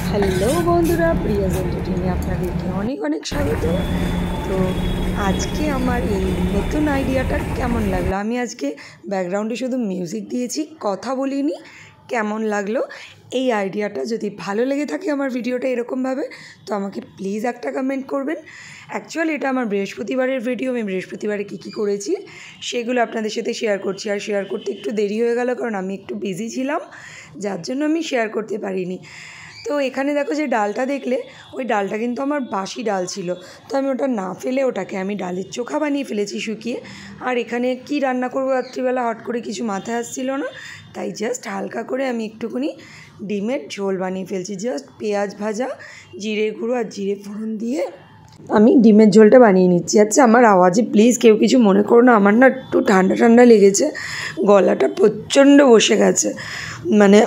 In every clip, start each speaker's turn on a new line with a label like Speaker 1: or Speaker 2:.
Speaker 1: Hello বন্ধুরা, প্রিয়াজ এন্টারটেইনে আপনাদেরকে অনেক অনেক স্বাগত। তো আজকে আমার এই নতুন আইডিয়াটা কেমন লাগলো, আমি আজকে ব্যাকগ্রাউন্ডে শুধু মিউজিক দিয়েছি, কথা বলিনি। কেমন লাগলো এই আইডিয়াটা? যদি ভালো লেগে থাকে আমার ভিডিওটা এরকমভাবে, তো আমাকে প্লিজ একটা কমেন্ট করবেন। অ্যাকচুয়ালি এটা আমার বৃহস্পতিবারের ভিডিও। আমি বৃহস্পতিবারে কী কী করেছি সেগুলো আপনাদের সাথে শেয়ার করছি। আর শেয়ার করতে একটু দেরি হয়ে গেল, কারণ আমি একটু বিজি ছিলাম, যার জন্য আমি শেয়ার করতে পারিনি। তো এখানে দেখো যে ডালটা দেখলে, ওই ডালটা কিন্তু আমার বাসি ডাল ছিল। তো আমি ওটা না ফেলে ওটাকে আমি ডালের চোখা বানিয়ে ফেলেছি শুকিয়ে। আর এখানে কি রান্না করবো রাত্রিবেলা, হট করে কিছু মাথায় আসছিল না, তাই জাস্ট হালকা করে আমি একটুখানি ডিমের ঝোল বানিয়ে ফেলছি। জাস্ট পেঁয়াজ ভাজা, জিরে গুঁড়ো আর জিরে ফোড়ন দিয়ে আমি ডিমের ঝোলটা বানিয়ে নিচ্ছি। আচ্ছা, আমার আওয়াজে প্লিজ কেউ কিছু মনে করো না, আমার না একটু ঠান্ডা ঠান্ডা লেগেছে, গলাটা প্রচণ্ড বসে গেছে। মানে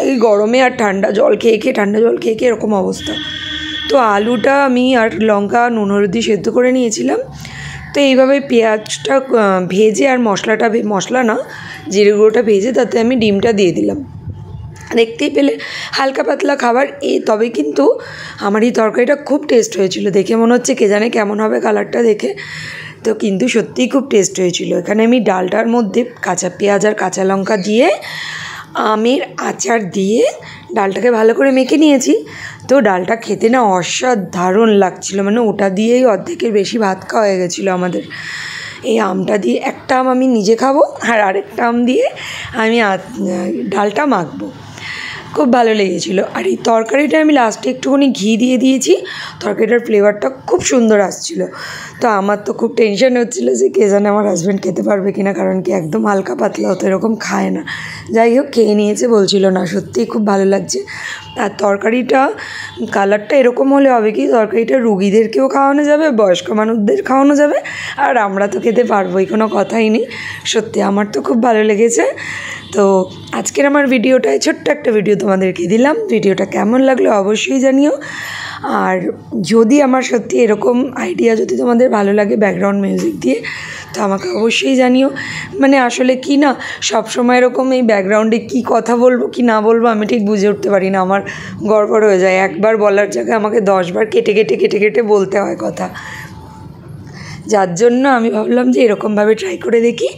Speaker 1: এই গরমে আর ঠান্ডা জল খেয়ে খেয়ে, ঠান্ডা জল খেয়ে খেয়ে এরকম অবস্থা। তো আলুটা আমি আর লঙ্কা নুন হলুদ দিয়ে সেদ্ধ করে নিয়েছিলাম। তো এইভাবে পেঁয়াজটা ভেজে আর মশলা না, জিরে গুঁড়োটা ভেজে তাতে আমি ডিমটা দিয়ে দিলাম। দেখতেই পেলে হালকা পাতলা খাবার তবে কিন্তু আমার এই তরকারিটা খুব টেস্ট হয়েছিল। দেখে মনে হচ্ছে কে জানে কেমন হবে কালারটা দেখে, তো কিন্তু সত্যিই খুব টেস্ট হয়েছিল। এখানে আমি ডালটার মধ্যে কাঁচা পেঁয়াজ আর কাঁচা লঙ্কা দিয়ে, আমের আচার দিয়ে ডালটাকে ভালো করে মেখে নিয়েছি। তো ডালটা খেতে না অসাধারণ লাগছিল, মানে ওটা দিয়েই অর্ধেকের বেশি ভাত খাওয়া হয়ে গেছিলো আমাদের। এই আমটা দিয়ে একটা আম আমি নিজে খাবো, আর আরেকটা আম দিয়ে আমি ডালটা মাখবো। খুব ভালো লেগেছিলো। আর এই তরকারিটা আমি লাস্টে একটুখানি ঘি দিয়ে দিয়েছি, তরকারিটার ফ্লেভারটা খুব সুন্দর আসছিলো। তো আমার তো খুব টেনশন হচ্ছিলো যে কে জানে আমার হাজব্যান্ড খেতে পারবে কিনা, কারণ কি একদম হালকা পাতলা হতো, এরকম খায় না। যাই হোক, খেয়ে নিয়েছে, বলছিল না সত্যিই খুব ভালো লাগছে। আর তরকারিটা কালারটা এরকম হলে হবে কি, তরকারিটা রুগীদেরকেও খাওয়ানো যাবে, বয়স্ক মানুষদের খাওয়ানো যাবে, আর আমরা তো খেতে পারবোই, কোনো কথাই নেই। সত্যি আমার তো খুব ভালো লেগেছে। তো আজকের আমার ভিডিওটায় ছোট্ট একটা ভিডিও তোমাদেরকে দিলাম। ভিডিওটা কেমন লাগলো অবশ্যই জানিও। আর যদি আমার সত্যি এরকম আইডিয়া যদি তোমাদের ভালো লাগে ব্যাকগ্রাউন্ড মিউজিক দিয়ে, তো আমাকে অবশ্যই জানিও। মানে আসলে কি না, সবসময় এরকম এই ব্যাকগ্রাউন্ডে কি কথা বলবো কি না বলবো আমি ঠিক বুঝে উঠতে পারি না, আমার গড়বড় হয়ে যায়। একবার বলার জায়গায় আমাকে 10 বার কেটে কেটে কেটে কেটে বলতে হয় কথা, যার জন্য আমি ভাবলাম যে এরকমভাবে ট্রাই করে দেখি।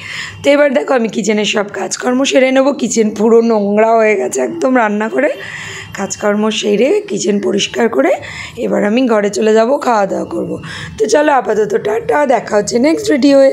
Speaker 1: তো এবার দেখো আমি কিচেনের সব কাজকর্ম সেরে নেবো। কিচেন পুরো নোংরা হয়ে গেছে একদম, রান্না করে কাজকর্ম সেরে কিচেন পরিষ্কার করে এবার আমি ঘরে চলে যাব, খাওয়া দাওয়া করবো। তো চলো আপাতত টাটা, দেখা হচ্ছে নেক্সট ভিডিওয়ে।